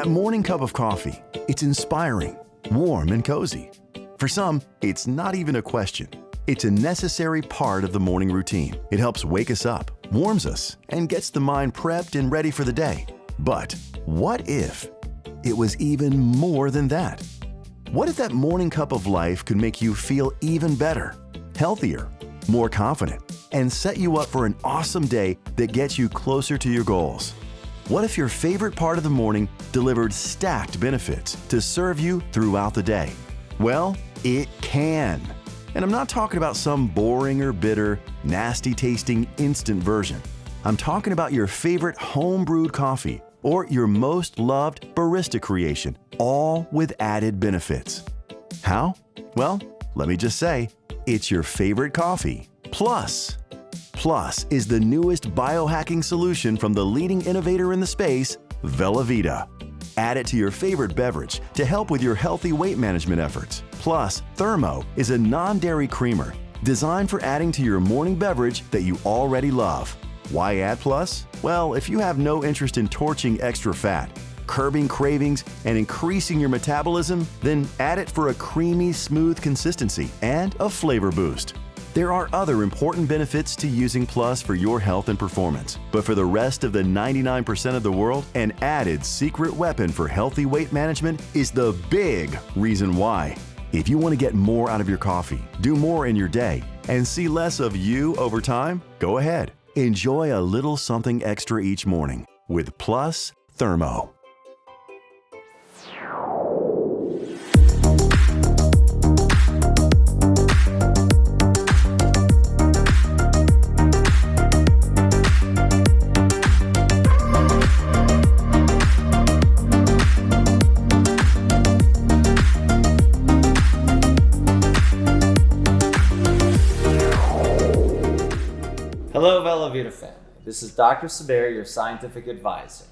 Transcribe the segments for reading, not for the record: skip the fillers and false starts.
That morning cup of coffee, it's inspiring, warm, and cozy. For some, it's not even a question. It's a necessary part of the morning routine. It helps wake us up, warms us, and gets the mind prepped and ready for the day. But what if it was even more than that? What if that morning cup of life could make you feel even better, healthier, more confident, and set you up for an awesome day that gets you closer to your goals? What if your favorite part of the morning delivered stacked benefits to serve you throughout the day? Well, it can. And I'm not talking about some boring or bitter, nasty-tasting instant version. I'm talking about your favorite home-brewed coffee or your most loved barista creation, all with added benefits. How? Well, let me just say, it's your favorite coffee plus. Plus is the newest biohacking solution from the leading innovator in the space, Velovita. Add it to your favorite beverage to help with your healthy weight management efforts. Plus, Thermo is a non-dairy creamer designed for adding to your morning beverage that you already love. Why add plus? Well, if you have no interest in torching extra fat, curbing cravings, and increasing your metabolism, then add it for a creamy, smooth consistency and a flavor boost. There are other important benefits to using Plus for your health and performance, but for the rest of the 99% of the world, an added secret weapon for healthy weight management is the big reason why. If you want to get more out of your coffee, do more in your day, and see less of you over time, go ahead. Enjoy a little something extra each morning with Plus Thermo. Hello Velovita family, this is Dr. Saberi, your scientific advisor.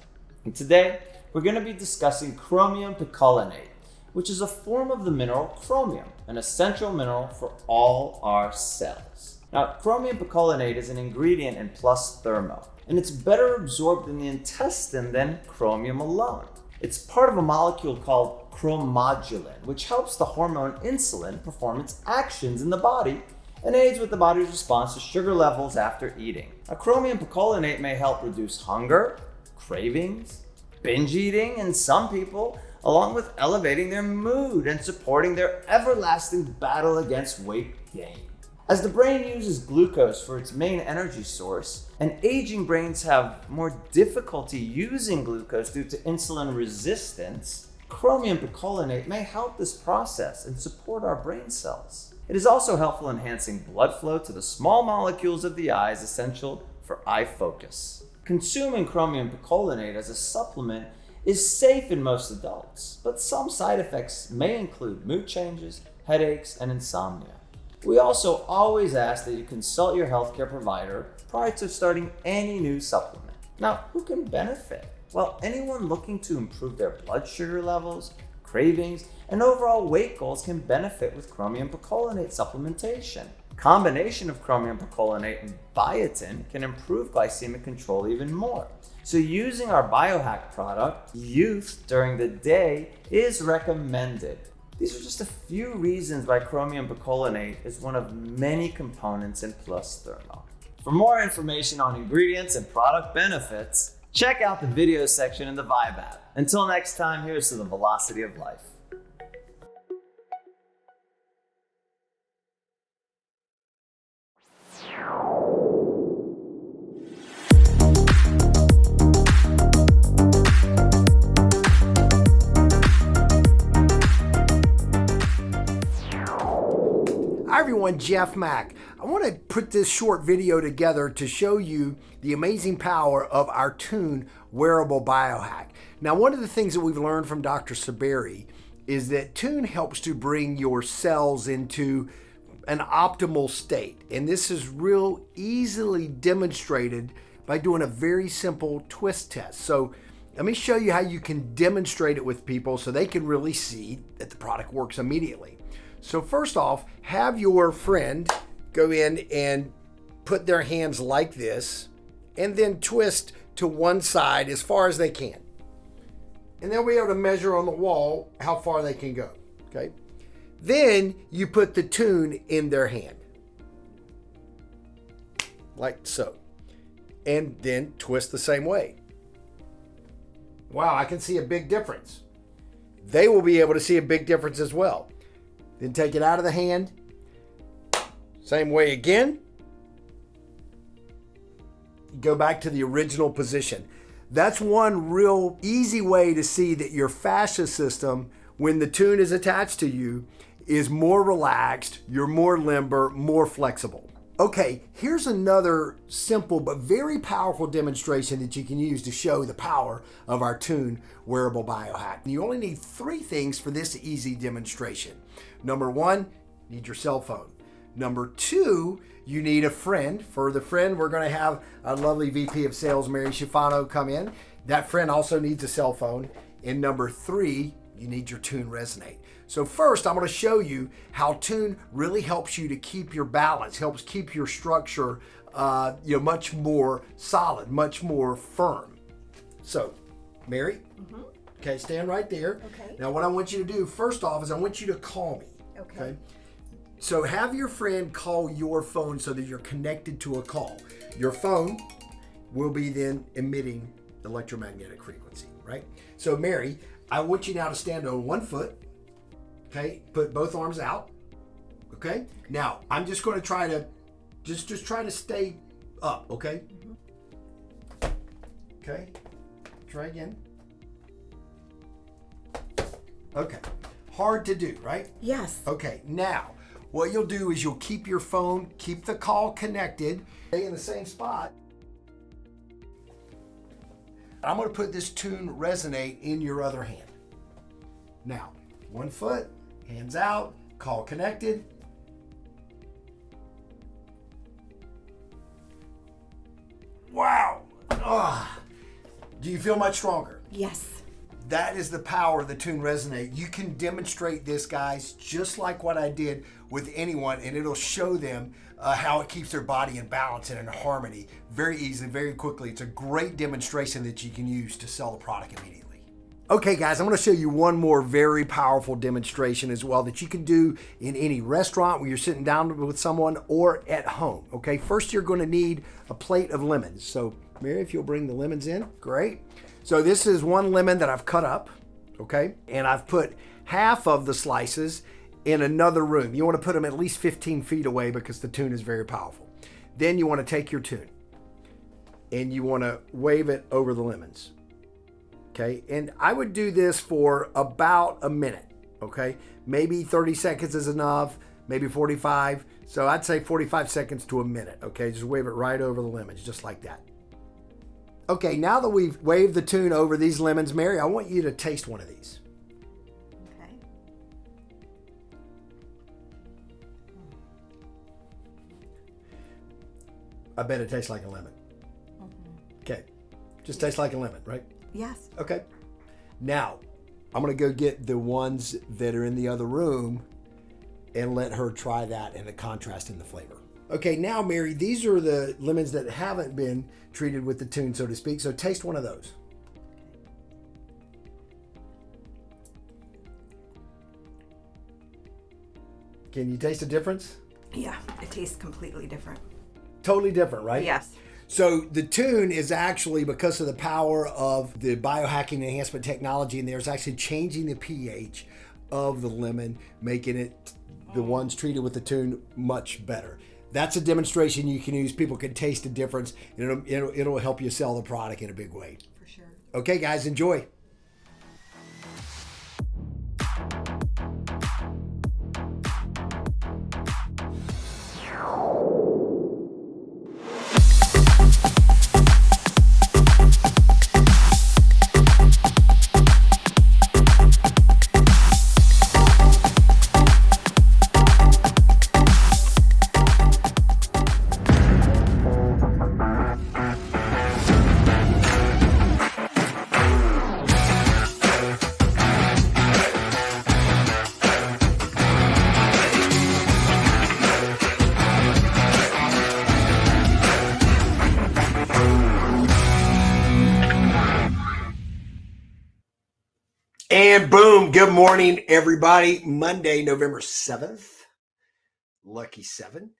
And today, we're going to be discussing chromium picolinate, which is a form of the mineral chromium, an essential mineral for all our cells. Now, chromium picolinate is an ingredient in Plus Thermo, and it's better absorbed in the intestine than chromium alone. It's part of a molecule called chromodulin, which helps the hormone insulin perform its actions in the body and aids with the body's response to sugar levels after eating. Now, chromium picolinate may help reduce hunger, cravings, binge eating in some people, along with elevating their mood and supporting their everlasting battle against weight gain. As the brain uses glucose for its main energy source, and aging brains have more difficulty using glucose due to insulin resistance, chromium picolinate may help this process and support our brain cells. It is also helpful in enhancing blood flow to the small molecules of the eyes essential for eye focus. Consuming chromium picolinate as a supplement is safe in most adults, but some side effects may include mood changes, headaches, and insomnia. We also always ask that you consult your healthcare provider prior to starting any new supplement. Now, who can benefit? Well, anyone looking to improve their blood sugar levels, cravings, and overall weight goals can benefit with chromium picolinate supplementation. Combination of chromium picolinate and biotin can improve glycemic control even more. So using our Biohack product, Youth, during the day is recommended. These are just a few reasons why chromium picolinate is one of many components in Plus Thermo. For more information on ingredients and product benefits, check out the video section in the Vibe app. Until next time, here's to the velocity of life. Hi everyone, Jeff Mack. I want to put this short video together to show you the amazing power of our Tune wearable biohack. Now, one of the things that we've learned from Dr. Saberi is that Tune helps to bring your cells into an optimal state. And this is real easily demonstrated by doing a very simple twist test. So let me show you how you can demonstrate it with people so they can really see that the product works immediately. So first off, have your friend go in and put their hands like this and then twist to one side as far as they can. and they'll be able to measure on the wall how far they can go. Okay. Then you put the tune in their hand, like so, and then twist the same way. Wow, I can see a big difference. They will be able to see a big difference as well. Then take it out of the hand, same way again. Go back to the original position. That's one real easy way to see that your fascia system, when the tune is attached to you, is more relaxed, you're more limber, more flexible. Okay, here's another simple but very powerful demonstration that you can use to show the power of our Tune wearable biohack. You only need 3 things for this easy demonstration. Number 1, you need your cell phone. Number 2, you need a friend. For the friend, we're going to have a lovely VP of Sales, Mary Schifano, come in. That friend also needs a cell phone. And number 3, you need your Tune Resonate. So first, I'm going to show you how Tune really helps you to keep your balance, helps keep your structure much more solid, much more firm. So, Mary, okay, stand right there. Okay. Now what I want you to do, first off, is I want you to call me. Okay. So have your friend call your phone so that you're connected to a call. Your phone will be then emitting electromagnetic frequency, right? So Mary, I want you now to stand on one foot. Okay, put both arms out. Okay. Now I'm just going to try to just try to stay up. Okay. Okay. Try again. Okay. Hard to do, right? Yes. Okay. Now, what you'll do is you'll keep your phone, keep the call connected, stay in the same spot. I'm going to put this Tune Resonate in your other hand. Now, one foot, hands out, call connected. Wow. Do you feel much stronger? Yes. That is the power of the Tune Resonate. You can demonstrate this, guys, just like what I did with anyone, and it'll show them how it keeps their body in balance and in harmony very easily, very quickly. It's a great demonstration that you can use to sell the product immediately. Okay, guys, I'm going to show you one more very powerful demonstration as well that you can do in any restaurant where you're sitting down with someone or at home. Okay, first you're going to need a plate of lemons. So, Mary, if you'll bring the lemons in, great. So this is one lemon that I've cut up, okay? And I've put half of the slices in another room. You want to put them at least 15 feet away because the Tune is very powerful. Then you want to take your Tune and you want to wave it over the lemons. Okay, and I would do this for about a minute, okay? Maybe 30 seconds is enough, maybe 45. So I'd say 45 seconds to a minute, okay? Just wave it right over the lemons, just like that. Okay, now that we've waved the Tune over these lemons, Mary, I want you to taste one of these. Okay. I bet it tastes like a lemon. Okay, just tastes like a lemon, right? Yes. Okay. Now, I'm going to go get the ones that are in the other room and let her try that and the contrast in the flavor. Okay, now, Mary, these are the lemons that haven't been treated with the Tune, so to speak. So taste one of those. Can you taste the difference? Yeah, it tastes completely different. Totally different, right? Yes. So the Tune is actually, because of the power of the biohacking enhancement technology in there, it's actually changing the pH of the lemon, making it, the ones treated with the Tune, much better. That's a demonstration you can use. People can taste the difference, and it'll help you sell the product in a big way. For sure. Okay, guys, enjoy. And boom, good morning, everybody. Monday, November 7th. Lucky 7.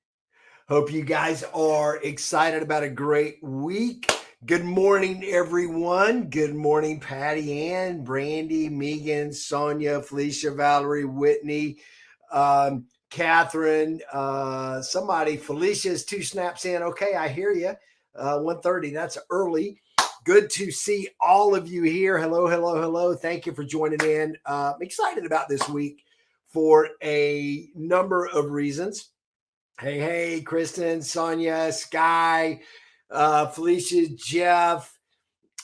Hope you guys are excited about a great week. Good morning, everyone. Good morning, Patty Ann, Brandy, Megan, Sonia, Felicia, Valerie, Whitney, Catherine, somebody. Felicia's 2 snaps in. Okay, I hear you. 1:30, that's early. Good to see all of you here. Hello, hello, hello. Thank you for joining in. I'm excited about this week for a number of reasons. Hey, Kristen, Sonia, Sky, Felicia, Jeff.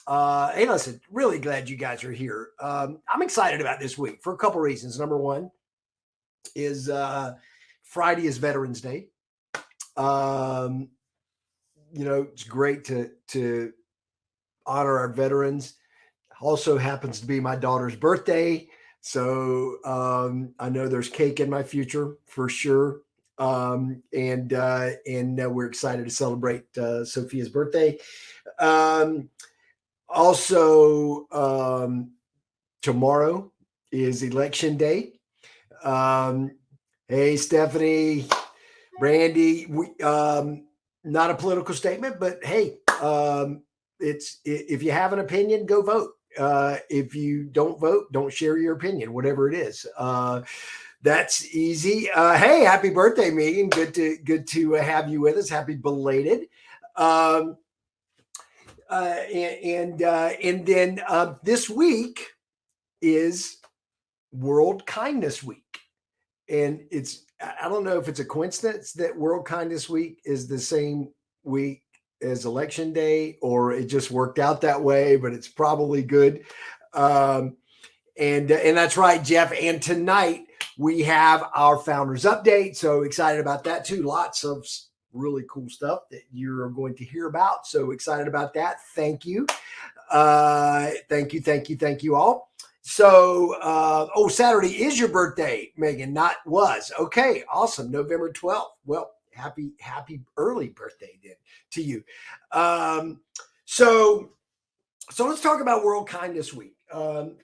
Hey, listen, really glad you guys are here. I'm excited about this week for a couple reasons. Number one is Friday is Veterans Day. It's great to honor our veterans. Also happens to be my daughter's birthday. So I know there's cake in my future for sure. And we're excited to celebrate Sophia's birthday. Also, tomorrow is election day. Hey, Stephanie, Brandy, not a political statement, but hey, if you have an opinion, go vote. If you don't vote, don't share your opinion, whatever it is. That's easy. Hey, happy birthday, Megan. Good to have you with us. Happy belated. And then this week is World Kindness Week. And I don't know if it's a coincidence that World Kindness Week is the same week as Election Day, or it just worked out that way, but it's probably good. And that's right, Jeff. And tonight we have our Founders Update. So excited about that too. Lots of really cool stuff that you're going to hear about. So excited about that. Thank you. Thank you all. So, Saturday is your birthday, Megan, not was. Okay, awesome. November 12th. Well, happy early birthday then to you. So let's talk about World Kindness Week.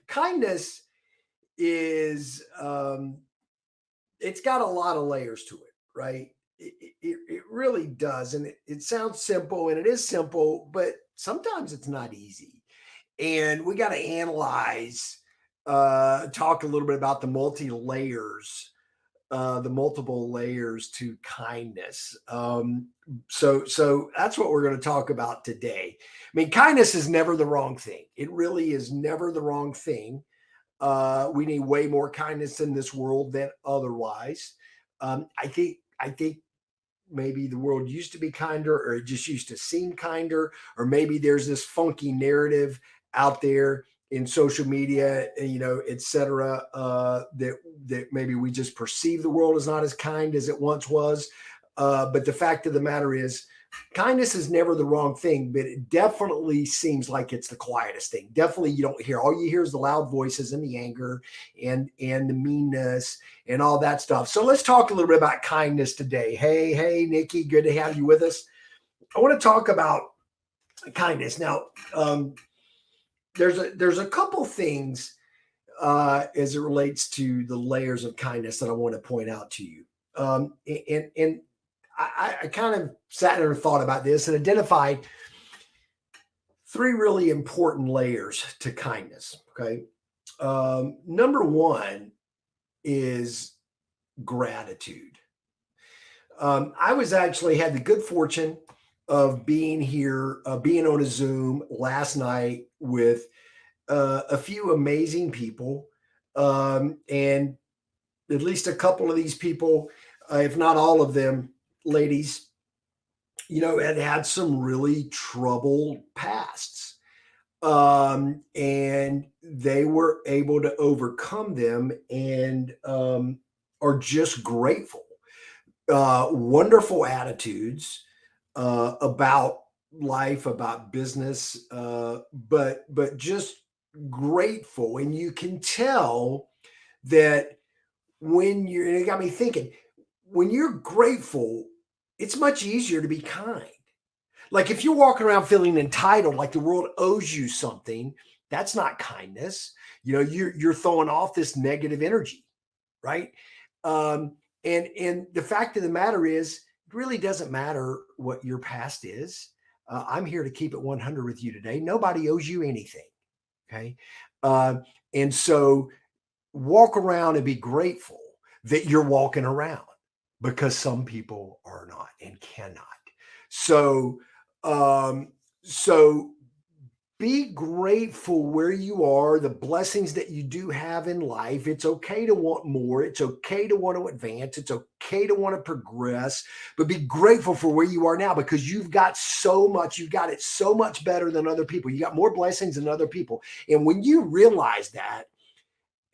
Kindness is, it's got a lot of layers to it, right? It really does. And it sounds simple, and it is simple, but sometimes it's not easy. And we got to analyze, talk a little bit about the multiple layers to kindness. So that's what we're going to talk about today. I mean, kindness is never the wrong thing. It really is never the wrong thing. We need way more kindness in this world than otherwise. I think maybe the world used to be kinder, or it just used to seem kinder, or maybe there's this funky narrative out there in social media, et cetera, that maybe we just perceive the world as not as kind as it once was. But the fact of the matter is, kindness is never the wrong thing, but it definitely seems like it's the quietest thing. Definitely you don't hear. All you hear is the loud voices and the anger and the meanness and all that stuff. So let's talk a little bit about kindness today. Hey, Nikki, good to have you with us. I want to talk about kindness. Now, there's a couple things as it relates to the layers of kindness that I want to point out to you. And I kind of sat there and thought about this and identified 3 really important layers to kindness. Okay. Number 1 is gratitude. I was actually had the good fortune of being here, being on a Zoom last night with a few amazing people. And at least a couple of these people, if not all of them, ladies, had some really troubled pasts. And they were able to overcome them and are just grateful. Wonderful attitudes about life, about business, but just grateful. And you can tell that when it got me thinking, when you're grateful, it's much easier to be kind. Like if you're walking around feeling entitled, like the world owes you something, That's not kindness. You're throwing off this negative energy, right? And the fact of the matter is, it really doesn't matter what your past is. I'm here to keep it 100 with you today. Nobody owes you anything. Okay. And so walk around and be grateful that you're walking around, because some people are not and cannot. So, so be grateful where you are, the blessings that you do have in life. It's okay to want more. It's okay to want to advance. It's okay to want to progress, but be grateful for where you are now, because you've got so much. You've got it so much better than other people. You got more blessings than other people. And when you realize that,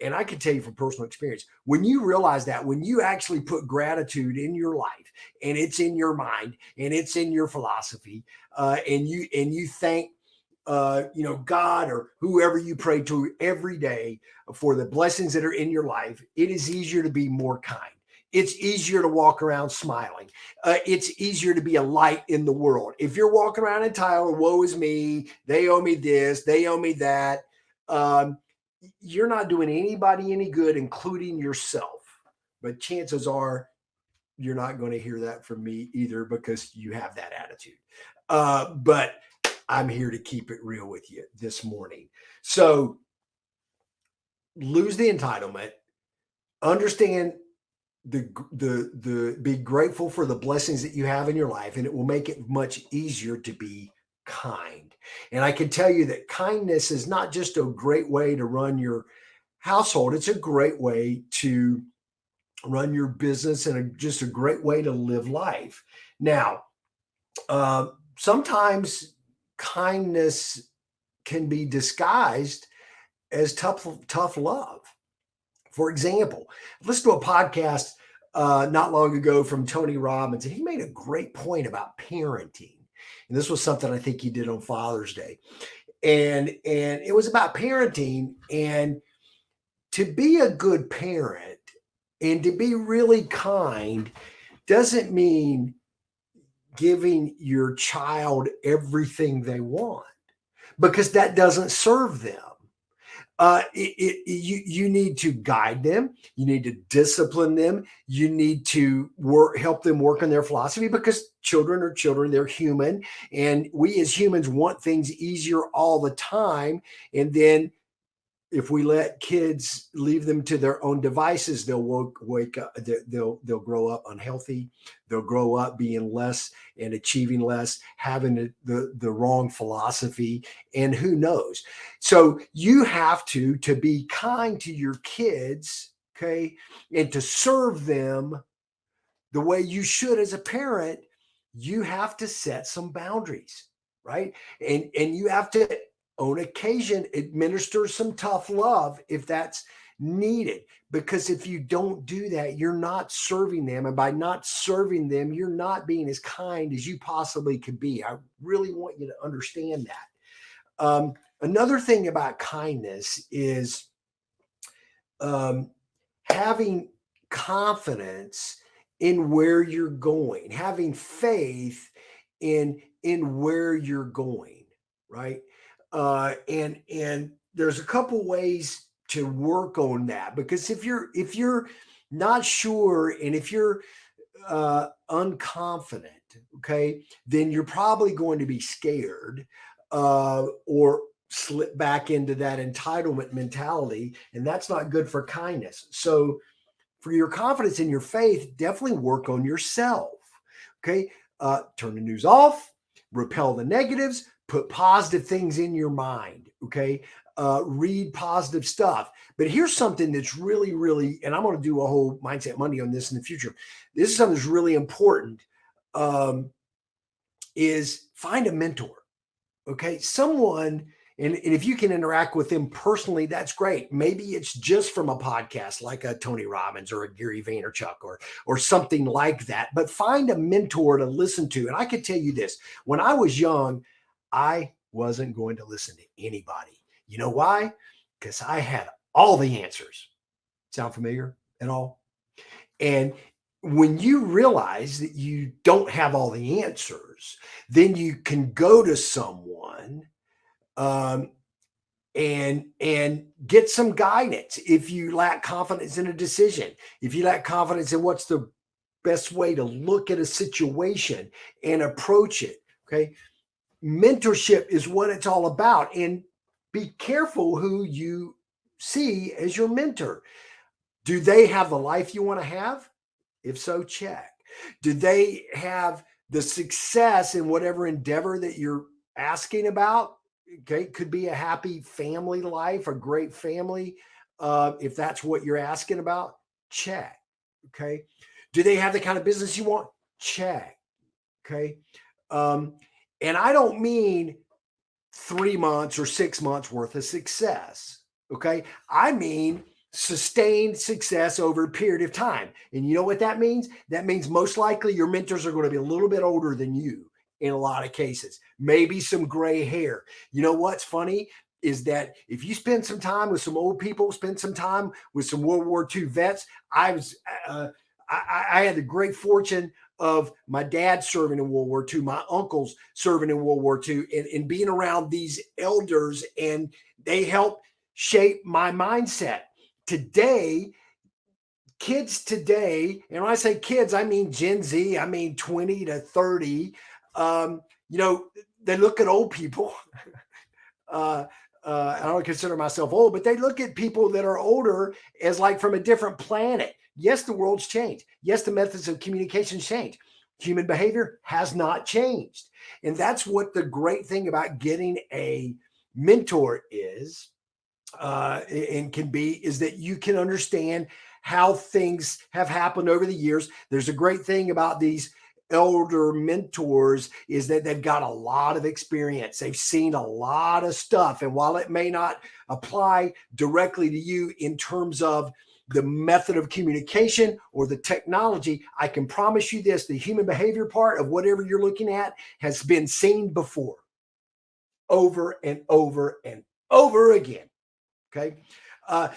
and I can tell you from personal experience, when you realize that, when you actually put gratitude in your life, and it's in your mind, and it's in your philosophy, and you thank God or whoever you pray to every day for the blessings that are in your life, it is easier to be more kind. It's easier to walk around smiling. It's easier to be a light in the world. If you're walking around entitled, woe is me, they owe me this, they owe me that, you're not doing anybody any good, including yourself. But chances are you're not going to hear that from me either, because you have that attitude. But I'm here to keep it real with you this morning. So lose the entitlement, understand be grateful for the blessings that you have in your life, and it will make it much easier to be kind. And I can tell you that kindness is not just a great way to run your household. It's a great way to run your business, and just a great way to live life. Now, sometimes kindness can be disguised as tough love. For example, listen to a podcast not long ago from Tony Robbins, and he made a great point about parenting. And this was something I think he did on Father's Day. And it was about parenting, and to be a good parent and to be really kind doesn't mean giving your child everything they want, because that doesn't serve them. You need to guide them. You need to discipline them. You need to help them work on their philosophy, because children are children. They're human. And we as humans want things easier all the time. And then if we let kids leave them to their own devices, they'll wake up, they'll grow up unhealthy. They'll grow up being less and achieving less, having the wrong philosophy, and who knows. So you have to be kind to your kids, okay, and to serve them the way you should as a parent. You have to set some boundaries, right? And you have to, on occasion, administer some tough love if that's needed. Because if you don't do that, you're not serving them. And by not serving them, you're not being as kind as you possibly could be. I really want you to understand that. Another thing about kindness is having confidence in where you're going, having faith in where you're going, right? And there's a couple ways to work on that, because if you're not sure, and if you're unconfident, okay, then you're probably going to be scared, or slip back into that entitlement mentality, and that's not good for kindness. So for your confidence in your faith, definitely work on yourself. Okay. Turn the news off, repel the negatives, put positive things in your mind. Okay. Read positive stuff. But here's something that's really, really, and I'm going to do a whole Mindset Monday on this in the future. This is something that's really important, is find a mentor. Okay. Someone, and if you can interact with them personally, that's great. Maybe it's just from a podcast like a Tony Robbins or a Gary Vaynerchuk or something like that. But find a mentor to listen to. And I can tell you this, when I was young, I wasn't going to listen to anybody. You know why? Because I had all the answers. Sound familiar at all? And when you realize that you don't have all the answers, then you can go to someone and get some guidance if you lack confidence in a decision, if you lack confidence in what's the best way to look at a situation and approach it. Okay. Mentorship is what it's all about. And be careful who you see as your mentor. Do they have the life you want to have? If so, check. Do they have the success in whatever endeavor that you're asking about? Okay, could be a happy family life, a great family. If that's what you're asking about, check. Okay. Do they have the kind of business you want? Check. Okay. And I don't mean 3 months or 6 months worth of success. Okay. I mean sustained success over a period of time. And you know what that means? That means most likely your mentors are going to be a little bit older than you in a lot of cases, maybe some gray hair. You know what's funny is that if you spend some time with some old people, spend some time with some World War II vets. I had the great fortune of my dad serving in World War II, my uncles serving in World War II, and being around these elders, and they helped shape my mindset. Today, kids today, and when I say kids, I mean Gen Z, I mean 20 to 30, they look at old people. I don't consider myself old, but they look at people that are older as like from a different planet. Yes, the world's changed. Yes, the methods of communication changed. Human behavior has not changed. And that's what the great thing about getting a mentor is, and can be, is that you can understand how things have happened over the years. There's a great thing about these elder mentors is that they've got a lot of experience. They've seen a lot of stuff. And while it may not apply directly to you in terms of the method of communication or the technology, I can promise you this, the human behavior part of whatever you're looking at has been seen before, over and over and over again. Okay.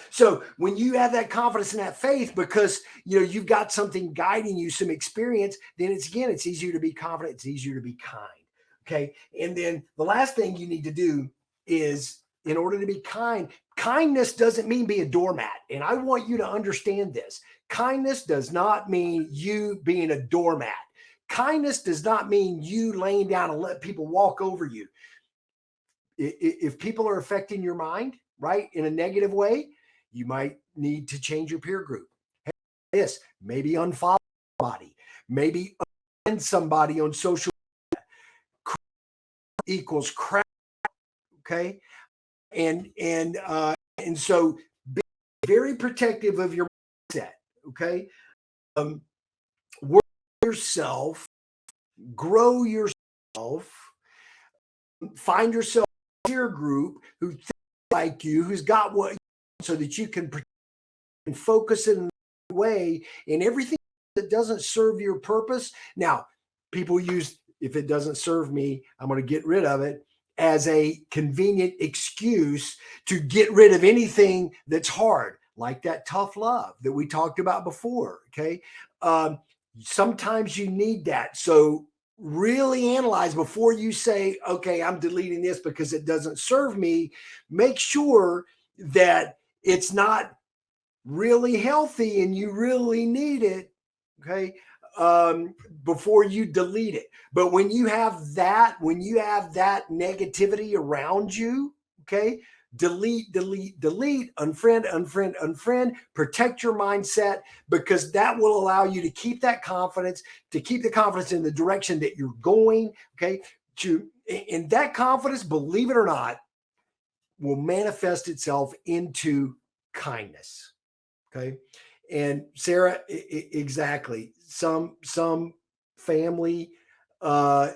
So when you have that confidence and that faith, because you've got something guiding you, some experience, then it's easier to be confident. It's easier to be kind. Okay. And then the last thing you need to do is, in order to be kind, kindness doesn't mean be a doormat. And I want you to understand this. Kindness does not mean you being a doormat. Kindness does not mean you laying down and let people walk over you. If people are affecting your mind, right, in a negative way, you might need to change your peer group. Hey, maybe unfollow somebody, maybe unfriend somebody on social media. Equals crap. Okay. And so be very protective of your mindset. Okay. Work yourself, grow yourself, find yourself a peer group who thinks like you, who's got what, so that you can focus in a way in everything that doesn't serve your purpose. Now, people use, if it doesn't serve me, I'm going to get rid of it, as a convenient excuse to get rid of anything that's hard, like that tough love that we talked about before. Okay. Sometimes you need that. So really analyze before you say, okay, I'm deleting this because it doesn't serve me. Make sure that it's not really healthy and you really need it. Okay. Before you delete it. But when you have that negativity around you, okay, delete, unfriend, protect your mindset, because that will allow you to keep that confidence, in the direction that you're going. Okay. And that confidence, believe it or not, will manifest itself into kindness. Okay. And Sarah, exactly. Some family,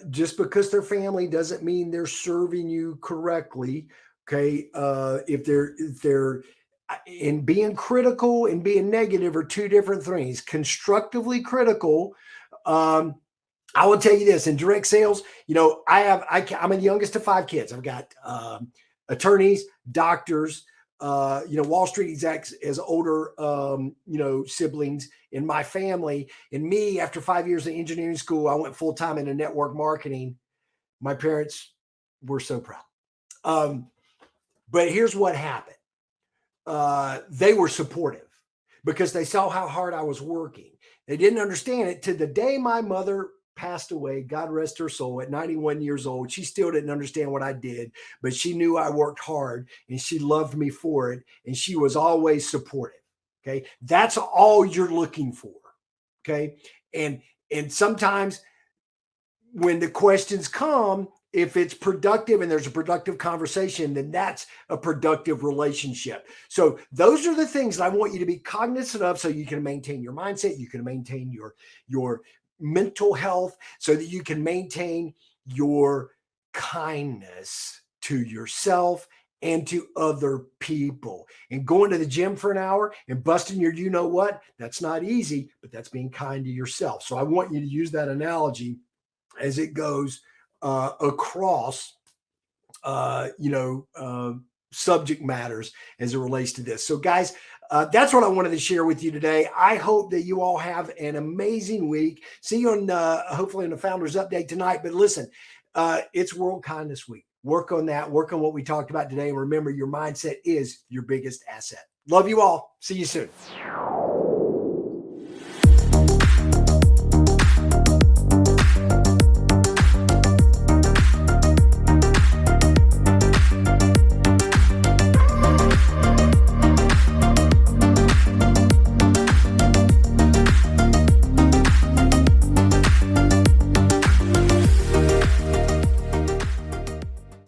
just because they're family doesn't mean they're serving you correctly. Okay. If they're in being critical and being negative are two different things. Constructively critical. I will tell you this, in direct sales, I'm the youngest of 5 kids. I've got attorneys, doctors, Wall Street execs as older, siblings in my family. And me, after 5 years of engineering school, I went full-time into network marketing. My parents were so proud. But here's what happened. They were supportive because they saw how hard I was working. They didn't understand it to the day my mother passed away, God rest her soul, at 91 years old. She still didn't understand what I did, but she knew I worked hard and she loved me for it. And she was always supportive. Okay. That's all you're looking for. Okay. And sometimes when the questions come, if it's productive and there's a productive conversation, then that's a productive relationship. So those are the things that I want you to be cognizant of so you can maintain your mindset, you can maintain your mental health, so that you can maintain your kindness to yourself and to other people. And going to the gym for an hour and busting your you know what, that's not easy, but that's being kind to yourself. So I want you to use that analogy as it goes across, subject matters as it relates to this. So guys, that's what I wanted to share with you today. I hope that you all have an amazing week. See you on hopefully on the Founders Update tonight. But listen, it's World Kindness Week. Work on that. Work on what we talked about today. And remember, your mindset is your biggest asset. Love you all. See you soon.